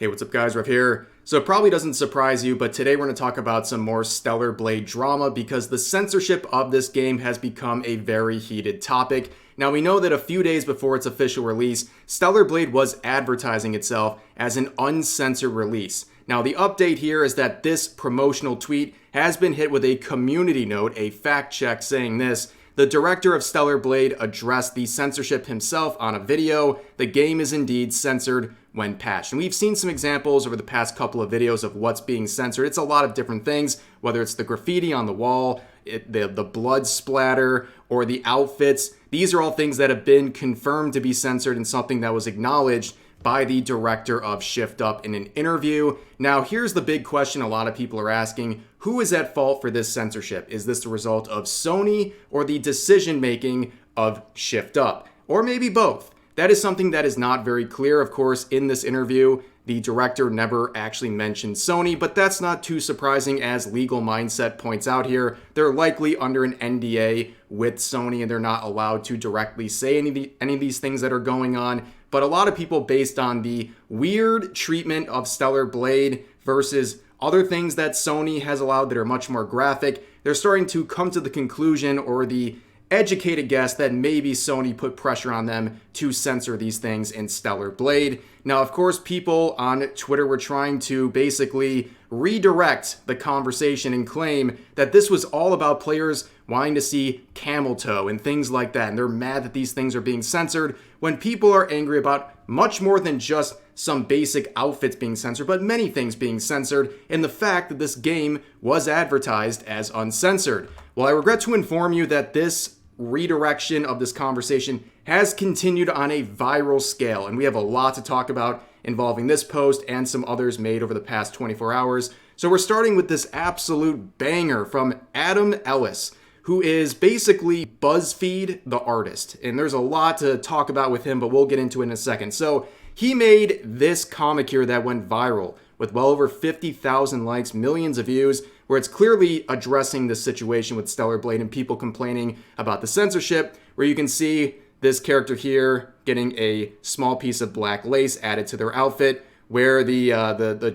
Hey, what's up guys, Rev here. So it probably doesn't surprise you, but today we're going to talk about some more Stellar Blade drama because the censorship of this game has become a very heated topic. Now we know that a few days before its official release, Stellar Blade was advertising itself as an uncensored release. Now the update here is that this promotional tweet has been hit with a community note, a fact check saying this: the director of Stellar Blade addressed the censorship himself on a video. The game is indeed censored when patched. And we've seen some examples over the past couple of videos of what's being censored. It's a lot of different things, whether it's the graffiti on the wall, the blood splatter, or the outfits. These are all things that have been confirmed to be censored and something that was acknowledged by the director of Shift Up in an interview. Now, here's the big question a lot of people are asking. Who is at fault for this censorship? Is this the result of Sony or the decision-making of Shift Up? Or maybe both? That is something that is not very clear. Of course, in this interview, the director never actually mentioned Sony, but that's not too surprising as Legal Mindset points out here. They're likely under an NDA with Sony and they're not allowed to directly say any of these things that are going on. But a lot of people, based on the weird treatment of Stellar Blade versus other things that Sony has allowed that are much more graphic, they're starting to come to the conclusion or the educated guess that maybe Sony put pressure on them to censor these things in Stellar Blade. Now, of course, people on Twitter were trying to basically redirect the conversation and claim that this was all about players wanting to see camel toe and things like that. And they're mad that these things are being censored when people are angry about much more than just some basic outfits being censored, but many things being censored, and the fact that this game was advertised as uncensored. Well, I regret to inform you that this redirection of this conversation has continued on a viral scale, and we have a lot to talk about involving this post and some others made over the past 24 hours. So we're starting with this absolute banger from Adam Ellis, who is basically BuzzFeed the artist. And there's a lot to talk about with him, but we'll get into it in a second. So he made this comic here that went viral with well over 50,000 likes, millions of views, where it's clearly addressing the situation with Stellar Blade and people complaining about the censorship, where you can see this character here getting a small piece of black lace added to their outfit, where the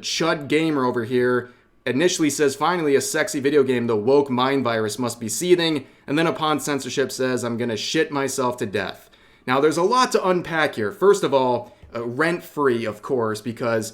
chud gamer over here initially says, finally a sexy video game, the woke mind virus must be seething, and then upon censorship says, I'm gonna shit myself to death. Now there's a lot to unpack here. First of all, rent-free, of course, because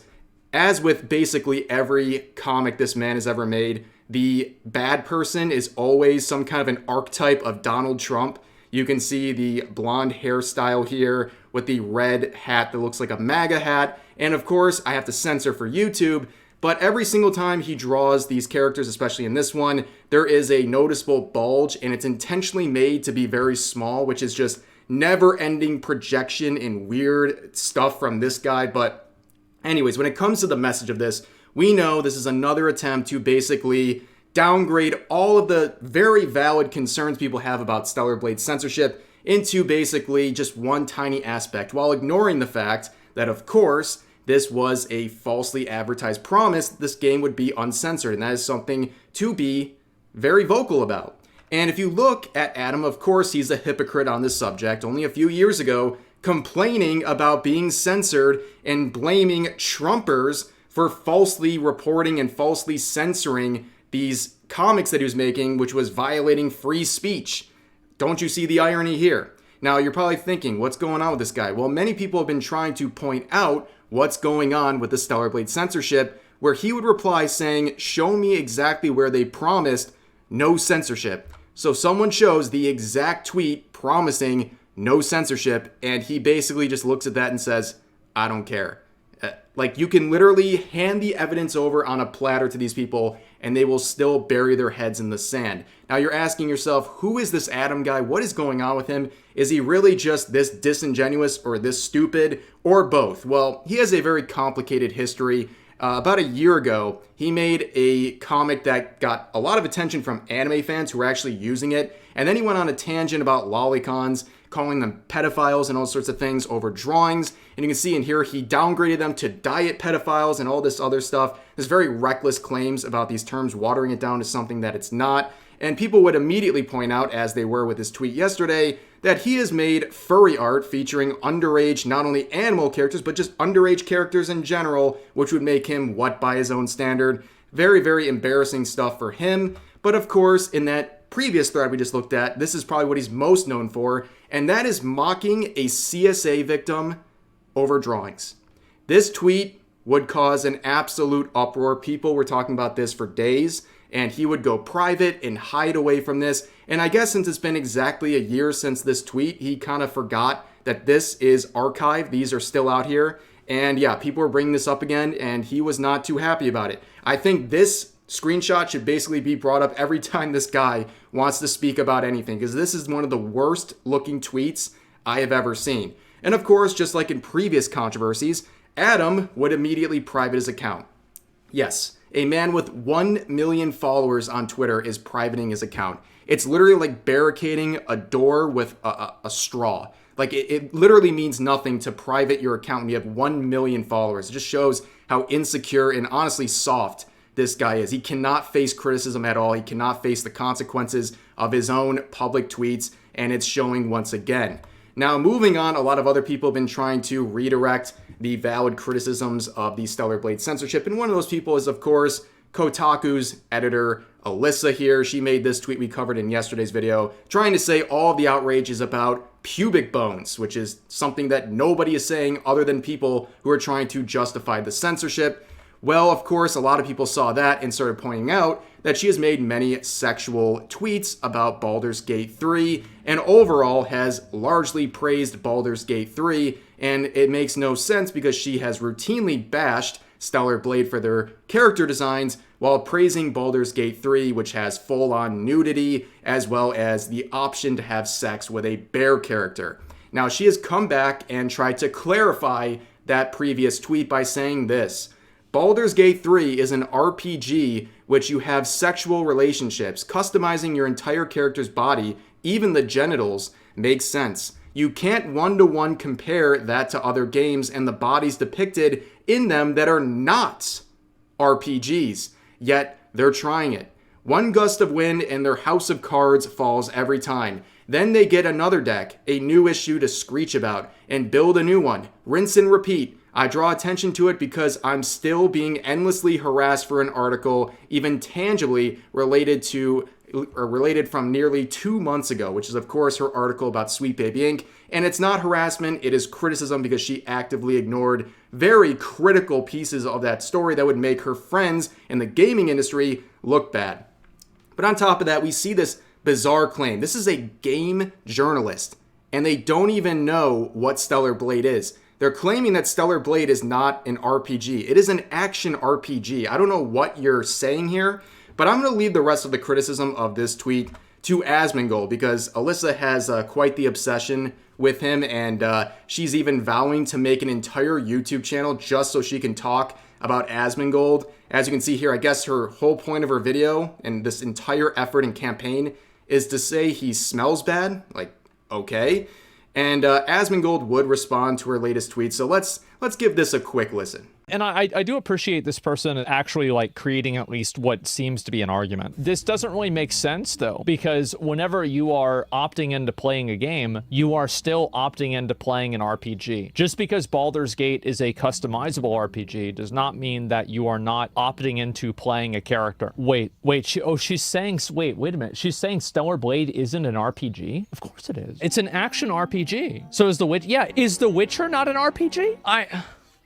as with basically every comic this man has ever made, the bad person is always some kind of an archetype of Donald Trump. You can see the blonde hairstyle here with the red hat that looks like a MAGA hat. And of course, I have to censor for YouTube, but every single time he draws these characters, especially in this one, there is a noticeable bulge, and it's intentionally made to be very small, which is just never-ending projection and weird stuff from this guy. But anyways, when it comes to the message of this, we know this is another attempt to basically downgrade all of the very valid concerns people have about Stellar Blade censorship into basically just one tiny aspect, while ignoring the fact that, of course, this was a falsely advertised promise that this game would be uncensored, and that is something to be very vocal about. And if you look at Adam, of course, he's a hypocrite on this subject. Only a few years ago, complaining about being censored and blaming Trumpers for falsely reporting and falsely censoring these comics that he was making, which was violating free speech. Don't you see the irony here? Now, you're probably thinking, what's going on with this guy? Well, many people have been trying to point out what's going on with the Stellar Blade censorship, where he would reply saying, show me exactly where they promised no censorship. So someone shows the exact tweet promising no censorship, and he basically just looks at that and says, I don't care. Like, you can literally hand the evidence over on a platter to these people, and they will still bury their heads in the sand. Now, you're asking yourself, who is this Adam guy? What is going on with him? Is he really just this disingenuous or this stupid, or both? Well, he has a very complicated history. About a year ago, he made a comic that got a lot of attention from anime fans who were actually using it, and then he went on a tangent about lolicons, calling them pedophiles and all sorts of things over drawings. And you can see in here, he downgraded them to diet pedophiles and all this other stuff. There's very reckless claims about these terms, watering it down to something that it's not. And people would immediately point out, as they were with his tweet yesterday, that he has made furry art featuring underage, not only animal characters, but just underage characters in general, which would make him what by his own standard. Very, very embarrassing stuff for him. But of course, in that previous thread we just looked at, this is probably what he's most known for, and that is mocking a CSA victim over drawings. This tweet would cause an absolute uproar. People were talking about this for days, and he would go private and hide away from this. And I guess since it's been exactly a year since this tweet, he kind of forgot that this is archived. These are still out here. And yeah, people were bringing this up again, and he was not too happy about it. I think this screenshot should basically be brought up every time this guy wants to speak about anything, because this is one of the worst looking tweets I have ever seen. And of course, just like in previous controversies, Adam would immediately private his account. Yes, a man with 1 million followers on Twitter is privating his account. It's literally like barricading a door with a straw. Like it literally means nothing to private your account when you have 1 million followers. It just shows how insecure and honestly soft this guy is. He cannot face criticism at all. He cannot face the consequences of his own public tweets, and it's showing once again. Now, moving on, a lot of other people have been trying to redirect the valid criticisms of the Stellar Blade censorship, and one of those people is, of course, Kotaku's editor, Ellis here. She made this tweet we covered in yesterday's video, trying to say all of the outrage is about pubic bones, which is something that nobody is saying other than people who are trying to justify the censorship. Well, of course, a lot of people saw that and started pointing out that she has made many sexual tweets about Baldur's Gate 3 and overall has largely praised Baldur's Gate 3, and it makes no sense because she has routinely bashed Stellar Blade for their character designs while praising Baldur's Gate 3, which has full-on nudity as well as the option to have sex with a bear character. Now, she has come back and tried to clarify that previous tweet by saying this: Baldur's Gate 3 is an RPG which you have sexual relationships. Customizing your entire character's body, even the genitals, makes sense. You can't one-to-one compare that to other games and the bodies depicted in them that are not RPGs. Yet, they're trying it. One gust of wind and their house of cards falls every time. Then they get another deck, a new issue to screech about, and build a new one. Rinse and repeat. I draw attention to it because I'm still being endlessly harassed for an article, even tangibly related from nearly 2 months ago, which is of course her article about Sweet Baby Inc. And it's not harassment, it is criticism because she actively ignored very critical pieces of that story that would make her friends in the gaming industry look bad. But on top of that, we see this bizarre claim. This is a game journalist, and they don't even know what Stellar Blade is. They're claiming that Stellar Blade is not an RPG. It is an action RPG. I don't know what you're saying here, but I'm going to leave the rest of the criticism of this tweet to Asmongold because Alyssa has quite the obsession with him, and she's even vowing to make an entire YouTube channel just so she can talk about Asmongold. As you can see here, I guess her whole point of her video and this entire effort and campaign is to say he smells bad. Like, okay. And Asmongold would respond to her latest tweet, so let's give this a quick listen. And I do appreciate this person actually like creating at least what seems to be an argument. This doesn't really make sense though, because whenever you are opting into playing a game, you are still opting into playing an RPG. Just because Baldur's Gate is a customizable RPG does not mean that you are not opting into playing a character. Wait, she's saying, wait a minute. She's saying Stellar Blade isn't an RPG? Of course it is. It's an action RPG. So is The Witcher, yeah, is The Witcher not an RPG?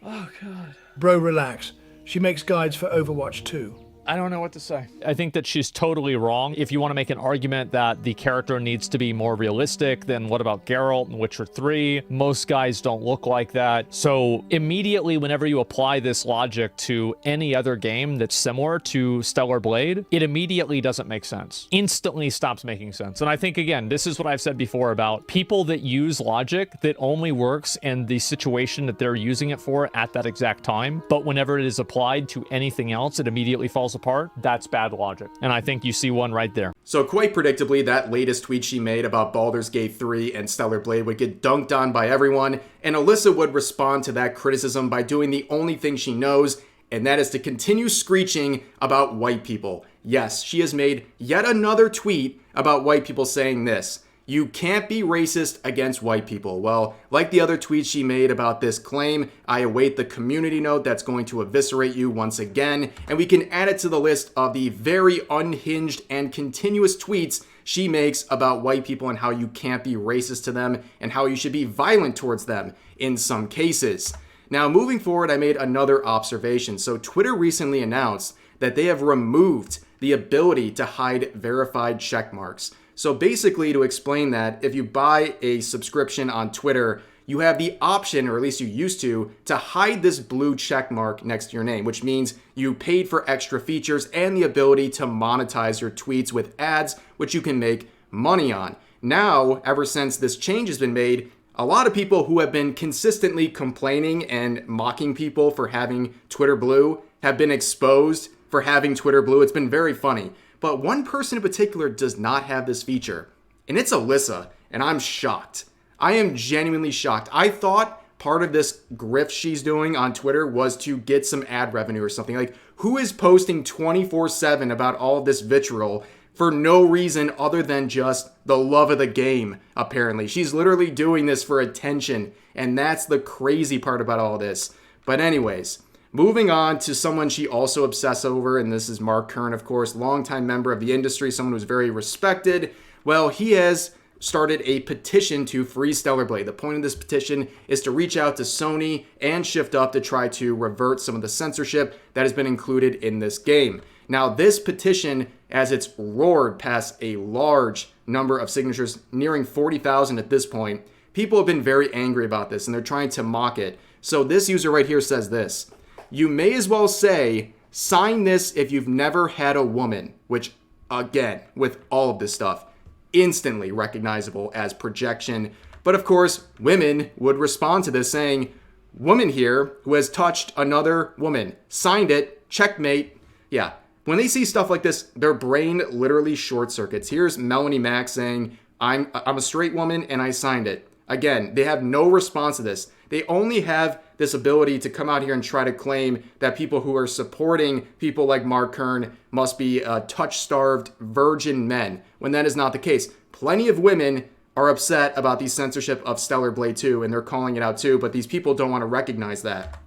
Oh God. Bro, relax. She makes guides for Overwatch 2. I don't know what to say. I think that she's totally wrong. If you want to make an argument that the character needs to be more realistic, then what about Geralt in Witcher 3? Most guys don't look like that. So immediately, whenever you apply this logic to any other game that's similar to Stellar Blade, it immediately doesn't make sense. Instantly stops making sense. And I think, again, this is what I've said before about people that use logic that only works in the situation that they're using it for at that exact time. But whenever it is applied to anything else, it immediately falls apart. That's bad logic. And I think you see one right there. So quite predictably, that latest tweet she made about Baldur's Gate 3 and Stellar Blade would get dunked on by everyone, and Alyssa would respond to that criticism by doing the only thing she knows, and that is to continue screeching about white people. Yes, she has made yet another tweet about white people saying this: You can't be racist against white people. Well, like the other tweets she made about this claim, I await the community note that's going to eviscerate you once again, and we can add it to the list of the very unhinged and continuous tweets she makes about white people and how you can't be racist to them and how you should be violent towards them in some cases. Now, moving forward, I made another observation. So Twitter recently announced that they have removed the ability to hide verified check marks. So basically, to explain that, if you buy a subscription on Twitter, you have the option, or at least you used to hide this blue check mark next to your name, which means you paid for extra features and the ability to monetize your tweets with ads, which you can make money on. Now, ever since this change has been made, a lot of people who have been consistently complaining and mocking people for having Twitter Blue have been exposed for having Twitter Blue. It's been very funny. But one person in particular does not have this feature, and it's Alyssa, and I'm shocked. I am genuinely shocked. I thought part of this grift she's doing on Twitter was to get some ad revenue or something. Like, who is posting 24/7 about all of this vitriol for no reason other than just the love of the game, apparently? She's literally doing this for attention, and that's the crazy part about all this. But anyways, moving on to someone she also obsesses over, and this is Mark Kern, of course, longtime member of the industry, someone who's very respected. Well, he has started a petition to free Stellar Blade. The point of this petition is to reach out to Sony and Shift Up to try to revert some of the censorship that has been included in this game. Now, this petition, as it's roared past a large number of signatures, nearing 40,000 at this point, people have been very angry about this, and they're trying to mock it. So this user right here says this: you may as well say, sign this if you've never had a woman, which, again, with all of this stuff, instantly recognizable as projection. But of course, women would respond to this saying, woman here who has touched another woman, signed it, checkmate. Yeah, when they see stuff like this, their brain literally short circuits. Here's Melanie Mack saying, I'm a straight woman and I signed it. Again, they have no response to this. They only have this ability to come out here and try to claim that people who are supporting people like Mark Kern must be touch-starved virgin men, when that is not the case. Plenty of women are upset about the censorship of Stellar Blade 2, and they're calling it out too, but these people don't want to recognize that.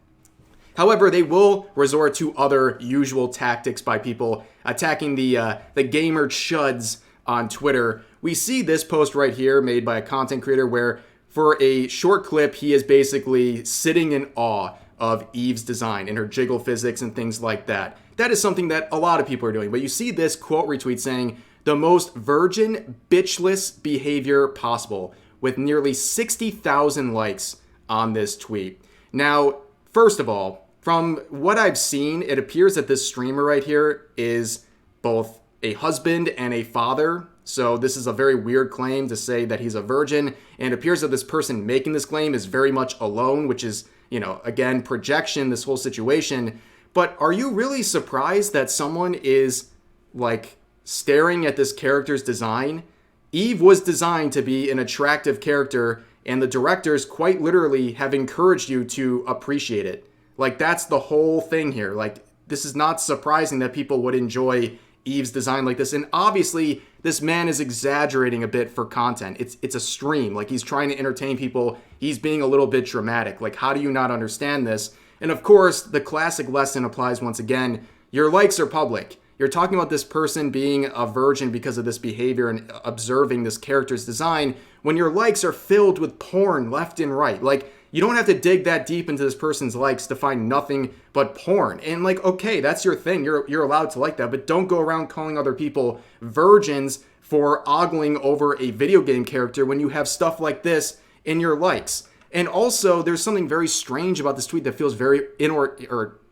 However, they will resort to other usual tactics by people attacking the gamer chuds on Twitter. We see this post right here made by a content creator where for a short clip, he is basically sitting in awe of Eve's design and her jiggle physics and things like that. That is something that a lot of people are doing. But you see this quote retweet saying, the most virgin, bitchless behavior possible, with nearly 60,000 likes on this tweet. Now, first of all, from what I've seen, it appears that this streamer right here is both a husband and a father. So this is a very weird claim to say that he's a virgin, and it appears that this person making this claim is very much alone, which is, again, projection, this whole situation. But are you really surprised that someone is, staring at this character's design? Eve was designed to be an attractive character, and the directors quite literally have encouraged you to appreciate it. That's the whole thing here. This is not surprising that people would enjoy Eve's design like this. And obviously, this man is exaggerating a bit for content. It's a stream. He's trying to entertain people. He's being a little bit dramatic. How do you not understand this? And of course, the classic lesson applies once again. Your likes are public. You're talking about this person being a virgin because of this behavior and observing this character's design when your likes are filled with porn left and right. You don't have to dig that deep into this person's likes to find nothing but porn. And okay, that's your thing. You're allowed to like that, but don't go around calling other people virgins for ogling over a video game character when you have stuff like this in your likes. And also, there's something very strange about this tweet that feels very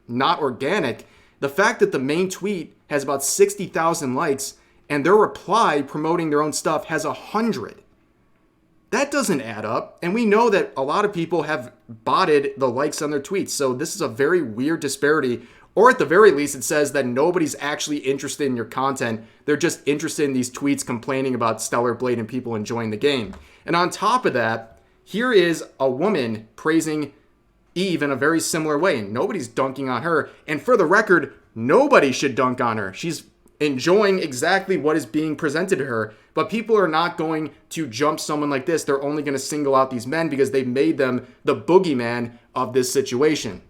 not organic. The fact that the main tweet has about 60,000 likes and their reply promoting their own stuff has 100. That doesn't add up. And we know that a lot of people have botted the likes on their tweets. So this is a very weird disparity. Or at the very least, it says that nobody's actually interested in your content. They're just interested in these tweets complaining about Stellar Blade and people enjoying the game. And on top of that, here is a woman praising Eve in a very similar way. And nobody's dunking on her. And for the record, nobody should dunk on her. She's enjoying exactly what is being presented to her. But people are not going to jump someone like this. They're only going to single out these men because they've made them the boogeyman of this situation.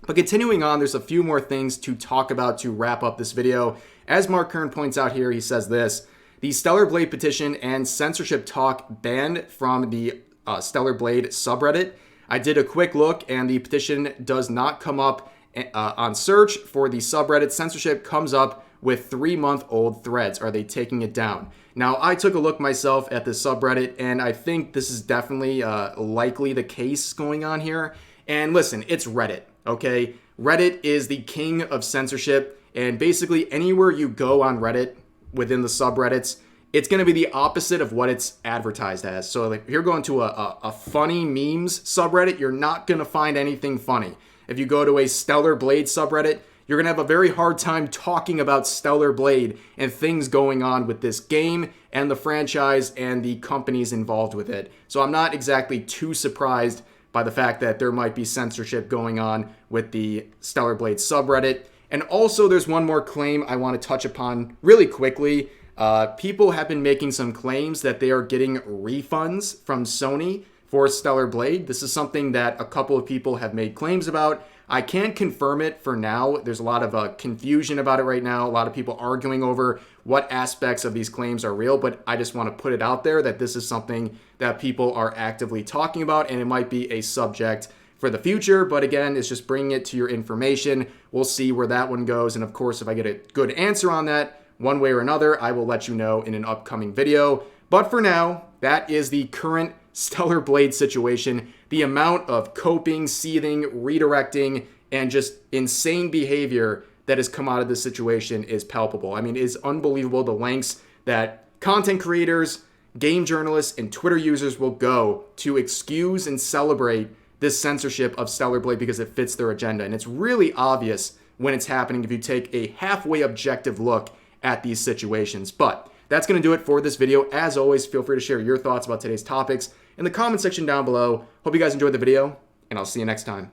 But continuing on, there's a few more things to talk about to wrap up this video. As Mark Kern points out here, he says this: the Stellar Blade petition and censorship talk banned from the Stellar Blade subreddit. I did a quick look, and the petition does not come up on search for the subreddit. Censorship comes up with 3-month-old threads. Are they taking it down? Now, I took a look myself at the subreddit, and I think this is definitely likely the case going on here. And listen, it's Reddit, okay? Reddit is the king of censorship, and basically anywhere you go on Reddit within the subreddits, it's going to be the opposite of what it's advertised as. So like, if you're going to a funny memes subreddit, you're not going to find anything funny. If you go to a Stellar Blade subreddit, you're going to have a very hard time talking about Stellar Blade and things going on with this game and the franchise and the companies involved with it. So I'm not exactly too surprised by the fact that there might be censorship going on with the Stellar Blade subreddit. And also there's one more claim I want to touch upon really quickly. People have been making some claims that they are getting refunds from Sony for Stellar Blade. This is something that a couple of people have made claims about. I can't confirm it for now. There's a lot of confusion about it right now. A lot of people arguing over what aspects of these claims are real, but I just want to put it out there that this is something that people are actively talking about, and it might be a subject for the future. But again, it's just bringing it to your information. We'll see where that one goes. And of course, if I get a good answer on that, one way or another, I will let you know in an upcoming video. But for now, that is the current Stellar Blade situation. The amount of coping, seething, redirecting, and just insane behavior that has come out of this situation is palpable. I mean, it is unbelievable the lengths that content creators, game journalists, and Twitter users will go to excuse and celebrate this censorship of Stellar Blade because it fits their agenda. And it's really obvious when it's happening if you take a halfway objective look at these situations. But that's going to do it for this video. As always, feel free to share your thoughts about today's topics in the comment section down below. Hope you guys enjoyed the video, and I'll see you next time.